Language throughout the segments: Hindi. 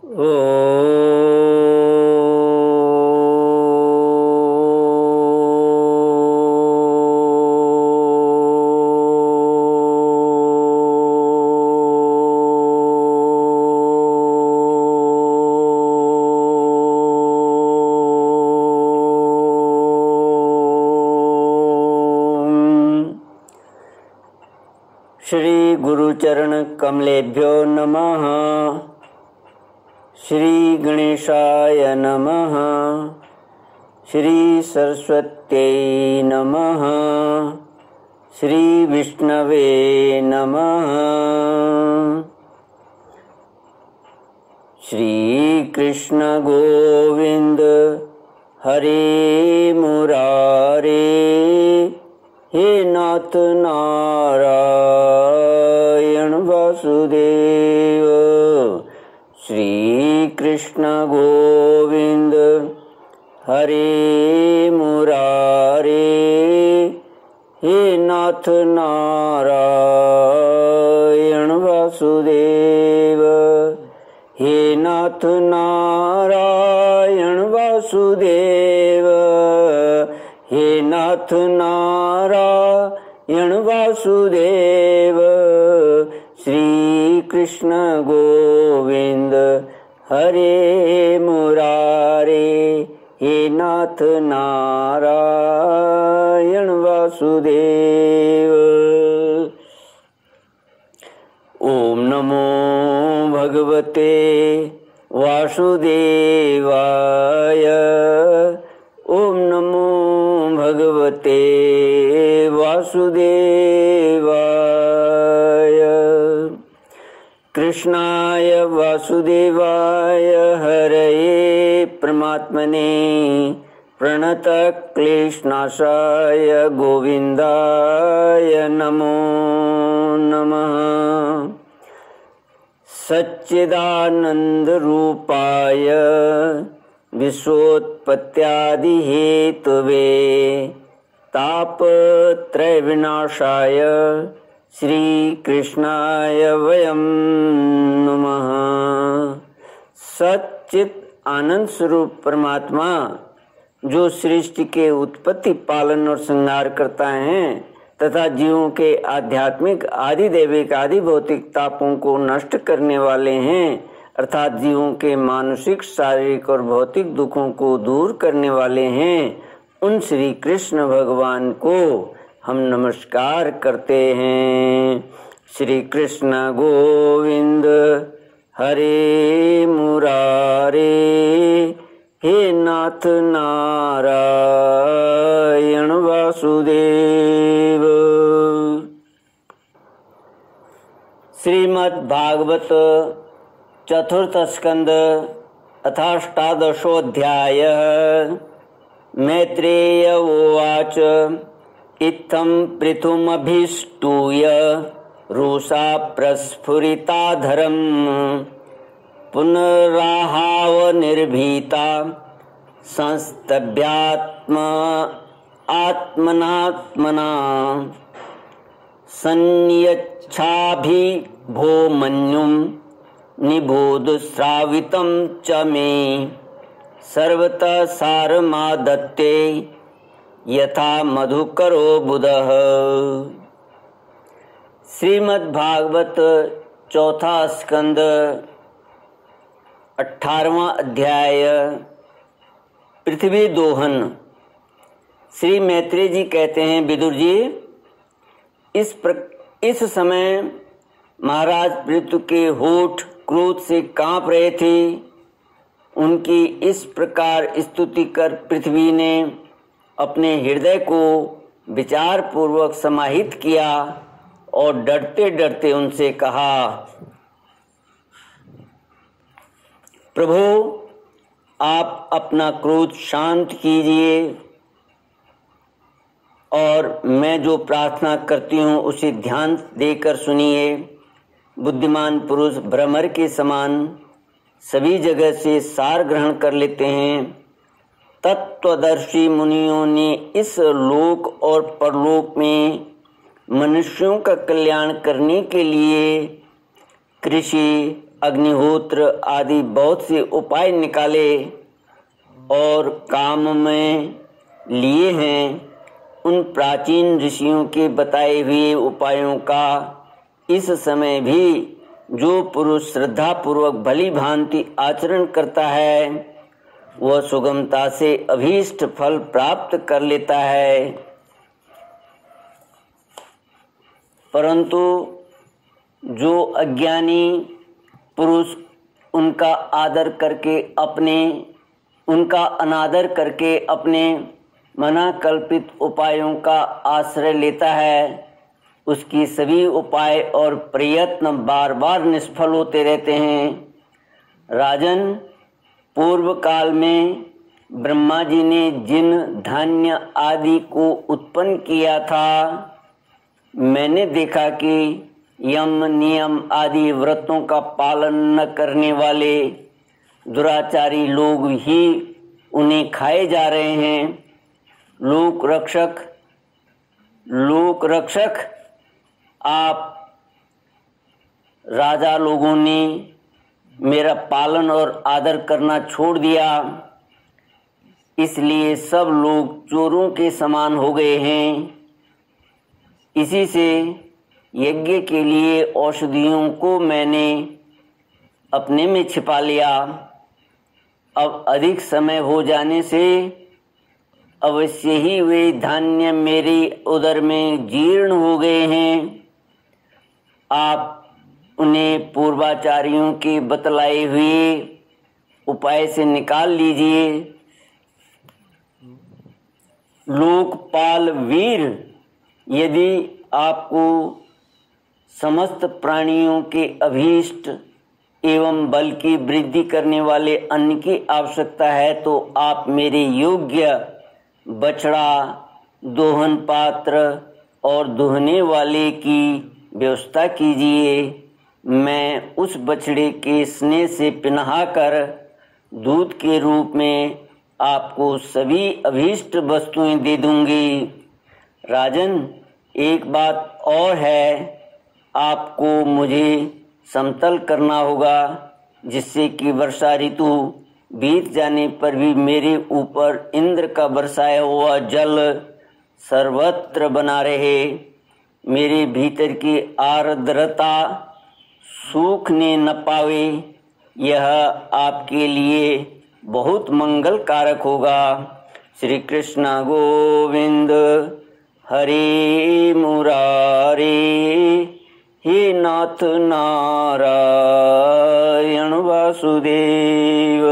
श्री गुरुचरण कमलेभ्यो नमः। श्री गणेशाय नमः। श्री सरस्वत्यै नमः। श्री विष्णवे नमः। श्री कृष्ण गोविंद हरे मुरारे, हे नाथ नारायण वासुदेव। श्री कृष्ण गोविंद हरे मुरारे, हे नाथ नारायण वासुदेव। हे नाथ नारायण वासुदेव। हे नाथ नारायण वासुदेव। श्री कृष्ण गोविंद हरे मुरारे, हे नाथ नारायण वासुदेव। ओम नमो भगवते वासुदेवाय। ओम नमो भगवते वासुदेवाय। कृष्णाय वासुदेवाय हरये परमात्मने प्रणतक्लेशनाशाय गोविन्दाय नमो नमः। सच्चिदानन्दरूपाय विश्वोत्पत्त्यादिहेतवे तापत्रयविनाशाय श्रीकृष्णाय वयं नमः। सच्चित आनंद स्वरूप परमात्मा जो सृष्टि के उत्पत्ति, पालन और संहार करता है तथा जीवों के आध्यात्मिक, आदि दैविक, आदि भौतिक तापों को नष्ट करने वाले हैं, अर्थात जीवों के मानसिक, शारीरिक और भौतिक दुखों को दूर करने वाले हैं, उन श्री कृष्ण भगवान को हम नमस्कार करते हैं। श्री कृष्ण गोविंद हरे मुरारे, हे नाथ नारायण वासुदेव। श्रीमद् भागवत चतुर्थ स्कंद अथाष्टादशोऽध्याय। मैत्रेय उवाच इत्थं पृथुमभिष्टूय रुषा प्रस्फुरिताधरम् पुनराहावनिर्भीता आत्मना संयच्छाभिभो मन्युं निबोधश्रावितं च मे सर्वतः सारमादत्ते यथा मधुकरो बुधः। श्रीमद् भागवत चौथा स्कंद 18वां अध्याय। पृथ्वी दोहन। श्री मैत्रेय जी कहते हैं, विदुर जी, इस समय महाराज पृथु के होठ क्रोध से कांप रहे थे। उनकी इस प्रकार स्तुति कर पृथ्वी ने अपने हृदय को विचार पूर्वक समाहित किया और डरते डरते उनसे कहा, प्रभु, आप अपना क्रोध शांत कीजिए और मैं जो प्रार्थना करती हूँ उसे ध्यान देकर सुनिए। बुद्धिमान पुरुष भ्रमर के समान सभी जगह से सार ग्रहण कर लेते हैं। तत्वदर्शी मुनियों ने इस लोक और परलोक में मनुष्यों का कल्याण करने के लिए कृषि, अग्निहोत्र आदि बहुत से उपाय निकाले और काम में लिए हैं, उन प्राचीन ऋषियों के बताए हुए उपायों का इस समय भी जो पुरुष श्रद्धा पूर्वक भली भांति आचरण करता है वह सुगमता से अभीष्ट फल प्राप्त कर लेता है। परंतु जो अज्ञानी पुरुष उनका अनादर करके अपने मना कल्पित उपायों का आश्रय लेता है, उसकी सभी उपाय और प्रयत्न बार बार निष्फल होते रहते हैं। राजन, पूर्व काल में ब्रह्मा जी ने जिन धान्य आदि को उत्पन्न किया था, मैंने देखा कि यम नियम आदि व्रतों का पालन न करने वाले दुराचारी लोग ही उन्हें खाए जा रहे हैं। लोक रक्षक आप राजा लोगों ने मेरा पालन और आदर करना छोड़ दिया, इसलिए सब लोग चोरों के समान हो गए हैं। इसी से यज्ञ के लिए औषधियों को मैंने अपने में छिपा लिया। अब अधिक समय हो जाने से अवश्य ही वे धान्य मेरे उदर में जीर्ण हो गए हैं। आप उन्हें पूर्वाचार्यों के बतलाए हुए उपाय से निकाल लीजिए। लोकपाल वीर, यदि आपको समस्त प्राणियों के अभीष्ट एवं बल की वृद्धि करने वाले अन्न की आवश्यकता है तो आप मेरे योग्य बछड़ा, दोहन पात्र और दुहने वाले की व्यवस्था कीजिए। मैं उस बछड़े के स्नेह से पिनहा कर दूध के रूप में आपको सभी अभीष्ट वस्तुएं दे दूंगी। राजन, एक बात और है, आपको मुझे समतल करना होगा, जिससे कि वर्षा ऋतु बीत जाने पर भी मेरे ऊपर इंद्र का बरसाया हुआ जल सर्वत्र बना रहे। मेरे भीतर की आर्द्रता सूखने न पावे। यह आपके लिए बहुत मंगल कारक होगा। श्री कृष्ण गोविंद हरे मुरारे, हे नाथ नारायण वासुदेव।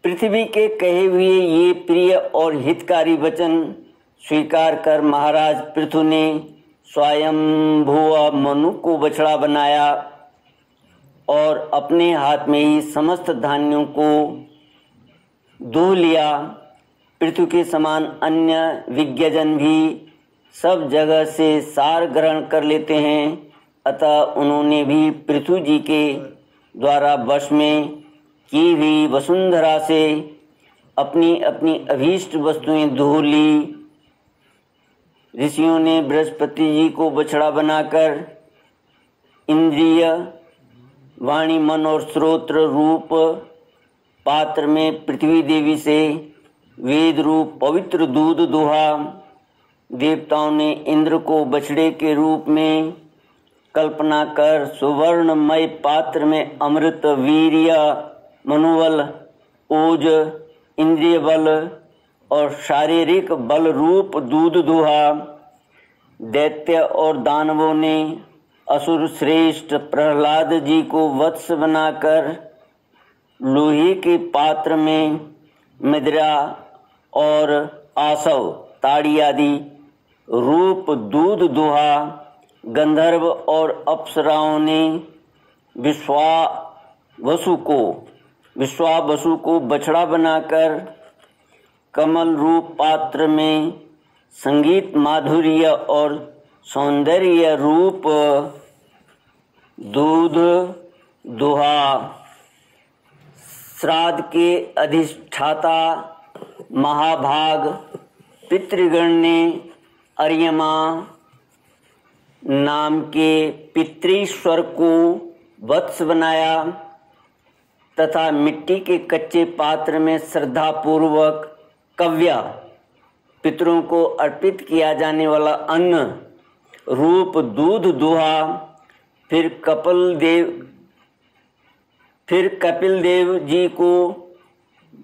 पृथ्वी के कहे हुए ये प्रिय और हितकारी वचन स्वीकार कर महाराज पृथु ने स्वयंभुव मनु को बछड़ा बनाया और अपने हाथ में ही समस्त धान्यों को दूह लिया। पृथु के समान अन्य विज्ञजन भी सब जगह से सार ग्रहण कर लेते हैं, अतः उन्होंने भी पृथु जी के द्वारा वश में की हुई वसुंधरा से अपनी अपनी अभीष्ट वस्तुएं दूह ली। ऋषियों ने बृहस्पति जी को बछड़ा बनाकर इंद्रिय, वाणी, मन और श्रोत्र रूप पात्र में पृथ्वी देवी से वेद रूप पवित्र दूध दुहा। देवताओं ने इंद्र को बछड़े के रूप में कल्पना कर सुवर्णमय पात्र में अमृत, वीर्य, मनोबल, ओज, इंद्रिय बल और शारीरिक बल रूप दूध दुहा। दैत्य और दानवों ने असुर श्रेष्ठ प्रहलाद जी को वत्स बनाकर लोहे के पात्र में मदिरा और आसव, ताड़ी आदि रूप दूध दुहा। गंधर्व और अप्सराओं ने विश्वावसु को बछड़ा बनाकर कमल रूप पात्र में संगीत, माधुर्य और सौंदर्य रूप दूध दुहा। श्राद्ध के अधिष्ठाता महाभाग पितृगण ने अर्यमा, नाम के पितृश्वर को वत्स बनाया तथा मिट्टी के कच्चे पात्र में श्रद्धा पूर्वक कव्या पितरों को अर्पित किया जाने वाला अन्न रूप दूध दुहा। फिर कपिल देव जी को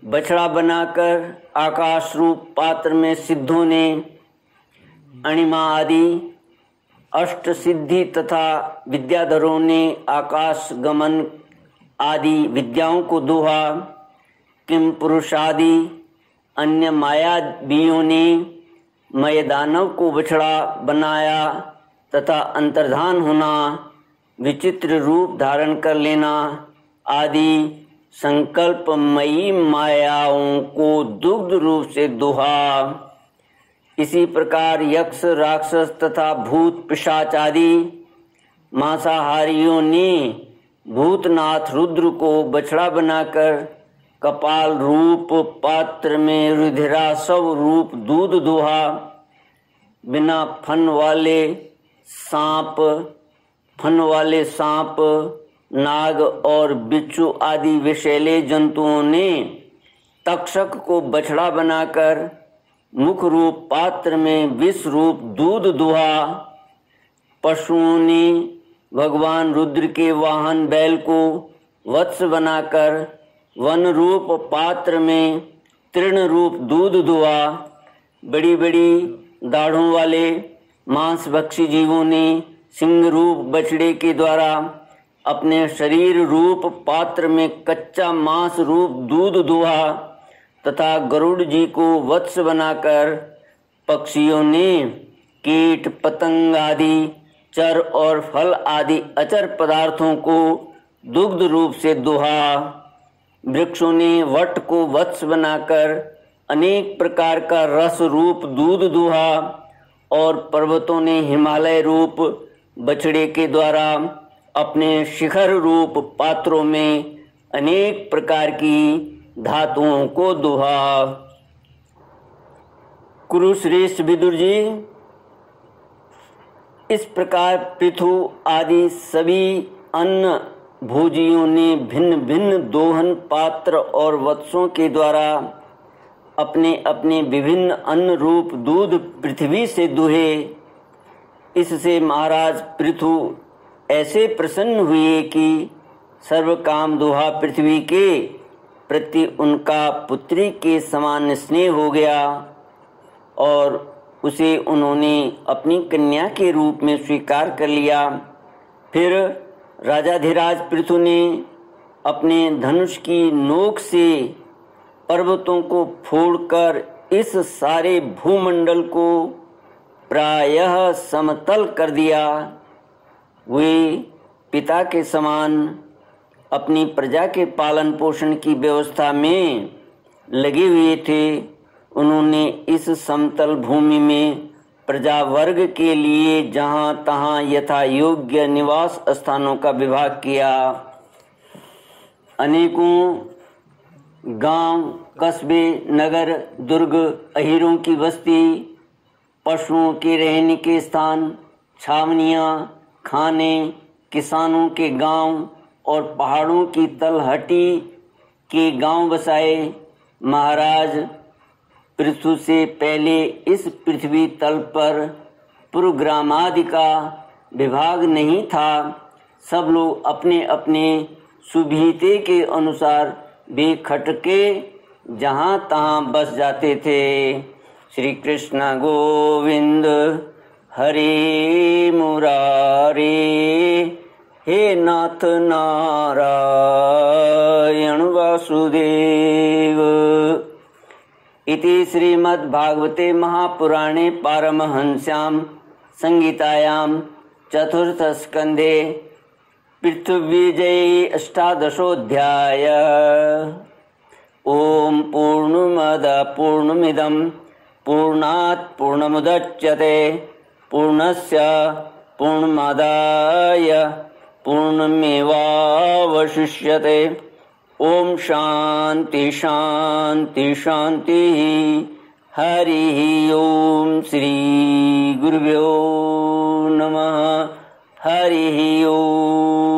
बछड़ा बनाकर आकाश रूप पात्र में सिद्धों ने अणिमा आदि अष्ट सिद्धि तथा विद्याधरों ने आकाश गमन आदि विद्याओं को दुहा। किम पुरुषादि अन्य मायावियों ने मयदानव को बछड़ा बनाया तथा अंतर्धान होना, विचित्र रूप धारण कर लेना आदि संकल्पमयी मायाओं को दुग्ध रूप से दुहा। इसी प्रकार यक्ष राक्षस तथा भूत पिशाच आदि मांसाहारियों ने भूतनाथ रुद्र को बछड़ा बनाकर कपाल रूप पात्र में रुधिरासव रूप दूध दुहा। बिना फन वाले सांप नाग और बिच्छू आदि विषैले जंतुओं ने तक्षक को बछड़ा बनाकर मुख रूप पात्र में विष रूप दूध दुहा। पशुओं ने भगवान रुद्र के वाहन बैल को वत्स बनाकर वन रूप पात्र में तृण रूप दूध दुहा। बड़ी बड़ी दाढ़ों वाले मांसभक्षी जीवों ने सिंह रूप बछड़े के द्वारा अपने शरीर रूप पात्र में कच्चा मांस रूप दूध दुहा तथा गरुड़ जी को वत्स बनाकर पक्षियों ने कीट पतंग आदि चर और फल आदि अचर पदार्थों को दुग्ध रूप से दुहा। वृक्षों ने वट को वत्स बनाकर अनेक प्रकार का रस रूप दूध दुहा और पर्वतों ने हिमालय रूप बछड़े के द्वारा अपने शिखर रूप पात्रों में अनेक प्रकार की धातुओं को दुहा। कुरुश्रेष्ठ विदुर जी, इस प्रकार पृथु आदि सभी अन्न भोजियों ने भिन्न भिन्न दोहन पात्र और वत्सों के द्वारा अपने अपने विभिन्न अन्न रूप दूध पृथ्वी से दुहे। इससे महाराज पृथु ऐसे प्रसन्न हुए कि सर्व काम दुहा पृथ्वी के प्रति उनका पुत्री के समान स्नेह हो गया और उसे उन्होंने अपनी कन्या के रूप में स्वीकार कर लिया। फिर राजाधिराज पृथु ने अपने धनुष की नोक से पर्वतों को फोड़कर इस सारे भूमंडल को प्रायः समतल कर दिया। वे पिता के समान अपनी प्रजा के पालन पोषण की व्यवस्था में लगे हुए थे। उन्होंने इस समतल भूमि में प्रजा वर्ग के लिए जहाँ तहाँ यथा योग्य निवास स्थानों का विभाग किया। अनेकों गांव, कस्बे, नगर, दुर्ग, अहीरों की बस्ती, पशुओं के रहने के स्थान, छावनियाँ, खाने, किसानों के गांव और पहाड़ों की तलहटी के गांव बसाए। महाराज पृथु से पहले इस पृथ्वी तल पर पुरग्रामादि का विभाग नहीं था। सब लोग अपने अपने सुविधि के अनुसार बेखटके जहाँ तहाँ बस जाते थे। श्री कृष्ण गोविंद हरे मुरारे, हे नाथ नारायण वासुदेव। इति श्रीमद्भागवते महापुराणे पारमहंस्यां संहितायां चतुर्थस्कन्धे पृथ्वीजये अष्टादशोऽध्याय। ओम पूर्णमदः पूर्णमिदं पूर्णात् पूर्णमुदच्यते पूर्णस्य पूर्णमादाय पूर्णमेवावशिष्यते। ओम शांति शांति शांति। हरि ओम। श्री गुरुभ्यो नमः। हरि ओम।